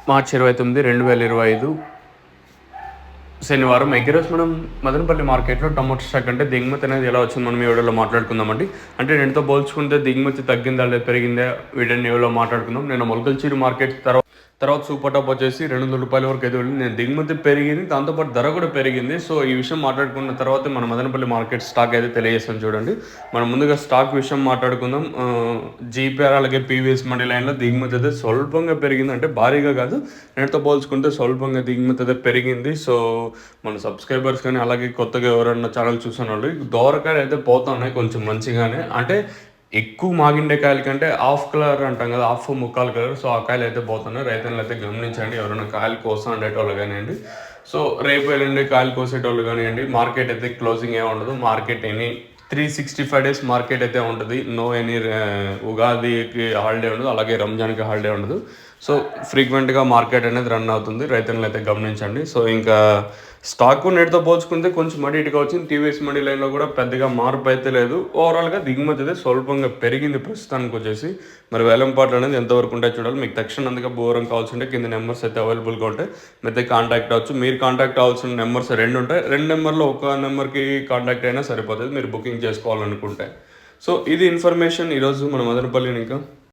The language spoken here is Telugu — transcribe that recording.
మార్చి 29, 2025 శనివారం. ఈరోజు మనం మదనపల్లి మార్కెట్లో టమాటో స్టాక్ అంటే దిగుమతి అనేది ఎలా వచ్చింది మనం ఈ వీడియోలో మాట్లాడుకుందామండి. అంటే నేనుతో పోల్చుకుంటే దిగుమతి తగ్గిందా లేదా పెరిగిందా వీడియోని వీడియోలో మాట్లాడుకుందాం. నేను మొలకల్చూరు మార్కెట్ తర్వాత సూపర్ టాప్ వచ్చేసి ₹200 వరకు అయితే వెళ్ళింది. నేను దిగుమతి పెరిగింది, దాంతోపాటు ధర కూడా పెరిగింది. సో ఈ విషయం మాట్లాడుకున్న తర్వాత మన మదనపల్లి మార్కెట్ స్టాక్ అయితే తెలియజేస్తాను చూడండి. మనం ముందుగా స్టాక్ విషయం మాట్లాడుకుందాం. జీపీఆర్ అలాగే పీవీఎస్ మండీ లైన్లో దిగుమతి అయితే స్వల్పంగా పెరిగింది, అంటే భారీగా కాదు, నేటితో పోల్చుకుంటే స్వల్పంగా దిగుమతి అయితే పెరిగింది. సో మన సబ్స్క్రైబర్స్ కానీ అలాగే కొత్తగా ఎవరైనా ఛానల్ చూసిన వాళ్ళు దోరకాయలు అయితే పోతున్నాయి కొంచెం మంచిగానే. అంటే ఎక్కువ మాగిండే కాయల కంటే హాఫ్ కలర్ అంటాం కదా, హాఫ్ ముక్కాలు కలర్, సో ఆ కాయలు అయితే పోతున్నాయి. రైతులు అయితే గమనించండి, ఎవరైనా కాయలు కోసం ఉండేటోళ్ళు కానివ్వండి. సో రేపు వెళ్ళండి కాయలు కోసేటోళ్ళు కానివ్వండి. మార్కెట్ అయితే క్లోజింగ్ ఏమి ఉండదు. మార్కెట్ 365 డేస్ మార్కెట్ అయితే ఉంటుంది. నో ఎనీ ఉగాదికి హాలిడే ఉండదు, అలాగే రంజాన్కి హాలిడే ఉండదు. సో ఫ్రీక్వెంట్గా మార్కెట్ అనేది రన్ అవుతుంది. రైతులను అయితే గమనించండి. సో ఇంకా స్టాక్ నేటితో పోల్చుకుంటే కొంచెం మడి ఇటుగా వచ్చింది. టీవీఎస్ మండీ లైన్లో కూడా పెద్దగా మార్పు అయితే లేదు. ఓవరాల్గా దిగుమతి అయితే స్వల్పంగా పెరిగింది ప్రస్తుతానికి వచ్చేసి. మరి వేలంపాట్లు అనేది ఎంతవరకు ఉంటాయి చూడాలి. మీకు తక్షణంగా బోరం కావాల్సి ఉంటే కింద నెంబర్స్ అయితే అవైలబుల్గా ఉంటాయి, మీరైతే కాంటాక్ట్ అవ్వచ్చు. మీరు కాంటాక్ట్ అవ్వాల్సిన నెంబర్స్ 2 ఉంటాయి. 2 నెంబర్లో ఒక నెంబర్కి కాంటాక్ట్ అయినా సరిపోతుంది మీరు బుకింగ్ చేసుకోవాలనుకుంటే. సో ఇది ఇన్ఫర్మేషన్ ఈరోజు మన మదనపల్లిని ఇంకా